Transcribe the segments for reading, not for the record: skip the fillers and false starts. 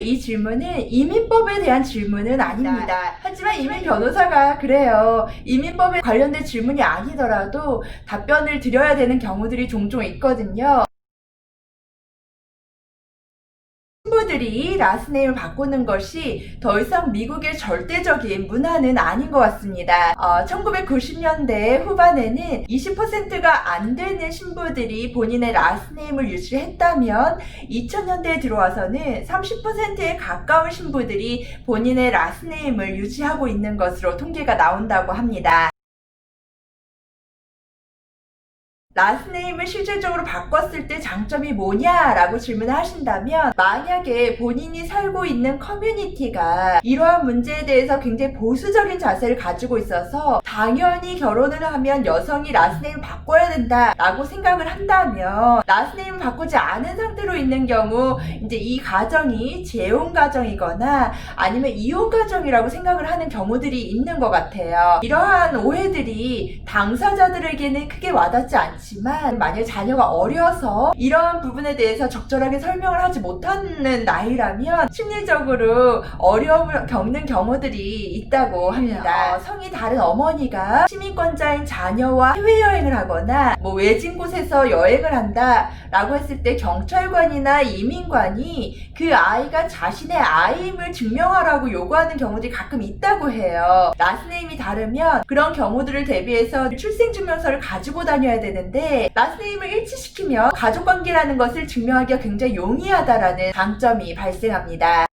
이 질문은 이민법에 대한 질문은 아닙니다. 하지만 이민 변호사가 그래요. 이민법에 관련된 질문이 아니더라도 답변을 드려야 되는 경우들이 종종 있거든요. 신부들이 라스네임을 바꾸는 것이 더 이상 미국의 절대적인 문화는 아닌 것 같습니다. 1990년대 후반에는 20%가 안 되는 신부들이 본인의 라스네임을 유지했다면 2000년대에 들어와서는 30%에 가까운 신부들이 본인의 라스네임을 유지하고 있는 것으로 통계가 나온다고 합니다. 라스네임을 실질적으로 바꿨을 때 장점이 뭐냐라고 질문을 하신다면, 만약에 본인이 살고 있는 커뮤니티가 이러한 문제에 대해서 굉장히 보수적인 자세를 가지고 있어서 당연히 결혼을 하면 여성이 라스네임을 바꿔야 된다라고 생각을 한다면, 라스네임을 바꾸지 않은 상태로 있는 경우 이제 이 가정이 재혼 가정이거나 아니면 이혼 가정이라고 생각을 하는 경우들이 있는 것 같아요. 이러한 오해들이 당사자들에게는 크게 와닿지 않지만, 만약 자녀가 어려서 이런 부분에 대해서 적절하게 설명을 하지 못하는 나이라면 심리적으로 어려움을 겪는 경우들이 있다고 합니다. 성이 다른 어머니가 시민권자인 자녀와 해외여행을 하거나 외진 곳에서 여행을 한다 라고 했을 때 경찰관이나 이민관이 그 아이가 자신의 아이임을 증명하라고 요구하는 경우들이 가끔 있다고 해요. 라스네임이 다르면 그런 경우들을 대비해서 출생증명서를 가지고 다녀야 되는데, 라스네임을 일치시키면 가족관계라는 것을 증명하기가 굉장히 용이하다라는 장점이 발생합니다.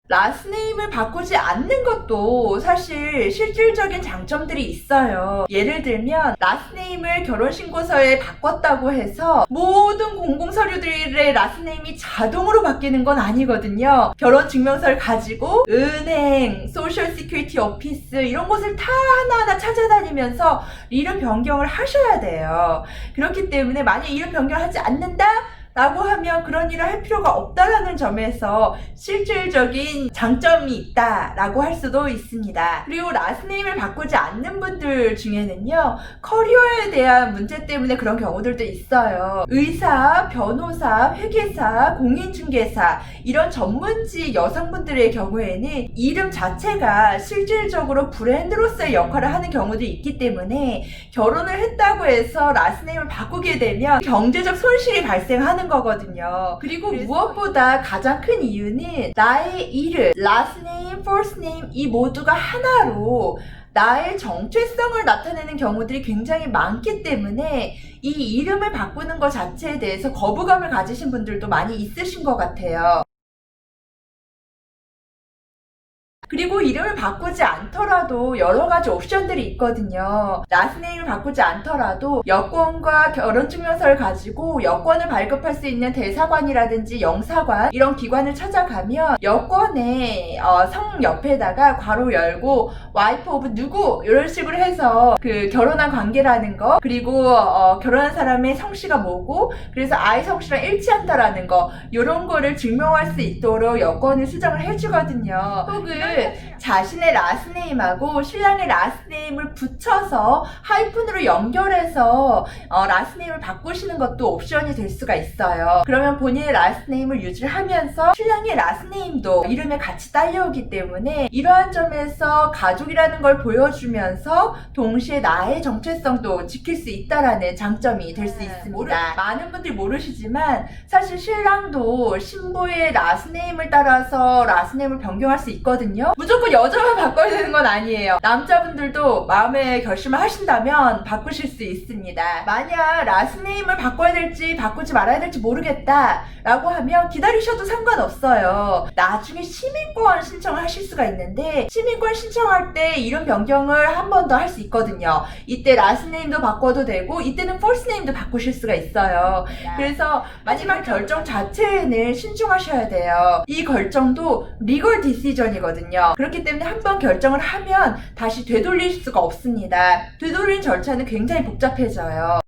라스네임을 바꾸지 않는 것도 사실 실질적인 장점들이 있어요. 예를 들면 라스네임을 결혼신고서에 바꿨다고 해서 모든 공공서류들의 라스네임이 자동으로 바뀌는 건 아니거든요. 결혼증명서를 가지고 은행, 소셜시큐리티 오피스 이런 곳을 다 하나하나 찾아다니면서 이름 변경을 하셔야 돼요. 그렇기 때문에 만약 이름 변경을 하지 않는다? 라고 하면 그런 일을 할 필요가 없다라는 점에서 실질적인 장점이 있다라고 할 수도 있습니다. 그리고 라스네임을 바꾸지 않는 분들 중에는요, 커리어에 대한 문제 때문에 그런 경우들도 있어요. 의사, 변호사, 회계사, 공인중개사 이런 전문직 여성분들의 경우에는 이름 자체가 실질적으로 브랜드로서의 역할을 하는 경우도 있기 때문에 결혼을 했다고 해서 라스네임을 바꾸게 되면 경제적 손실이 발생하는 거거든요. 그리고 무엇보다 가장 큰 이유는 나의 이름, last name, first name 이 모두가 하나로 나의 정체성을 나타내는 경우들이 굉장히 많기 때문에 이 이름을 바꾸는 것 자체에 대해서 거부감을 가지신 분들도 많이 있으신 것 같아요. 그리고 이름을 바꾸지 않더라도 여러 가지 옵션들이 있거든요. 라스네임을 바꾸지 않더라도 여권과 결혼증명서를 가지고 여권을 발급할 수 있는 대사관이라든지 영사관 이런 기관을 찾아가면 여권에 성 옆에다가 괄호 열고 와이프 오브 누구 이런 식으로 해서 그 결혼한 관계라는 거, 그리고 결혼한 사람의 성씨가 뭐고 그래서 아이 성씨랑 일치한다라는 거, 이런 거를 증명할 수 있도록 여권을 수정을 해주거든요. 혹은 자신의 라스네임하고 신랑의 라스네임을 붙여서 하이픈으로 연결해서 라스네임을 바꾸시는 것도 옵션이 될 수가 있어요. 그러면 본인의 라스네임을 유지하면서 신랑의 라스네임도 이름에 같이 딸려오기 때문에 이러한 점에서 가족이라는 걸 보여주면서 동시에 나의 정체성도 지킬 수 있다라는 장점이 될 수 있습니다. 많은 분들이 모르시지만 사실 신랑도 신부의 라스네임을 따라서 라스네임을 변경할 수 있거든요. 무조건 여자만 바꿔야 되는 건 아니에요. 남자분들도 마음의 결심을 하신다면 바꾸실 수 있습니다. 만약 라스네임을 바꿔야 될지 바꾸지 말아야 될지 모르겠다 라고 하면 기다리셔도 상관없어요. 나중에 시민권 신청을 하실 수가 있는데, 시민권 신청할 때 이름 변경을 한 번 더 할 수 있거든요. 이때 라스네임도 바꿔도 되고 이때는 퍼스트네임도 바꾸실 수가 있어요. 그래서 마지막 결정 자체는 신중하셔야 돼요. 이 결정도 리걸 디시전이거든요. 그렇기 때문에 한 번 결정을 하면 다시 되돌릴 수가 없습니다. 되돌리는 절차는 굉장히 복잡해져요.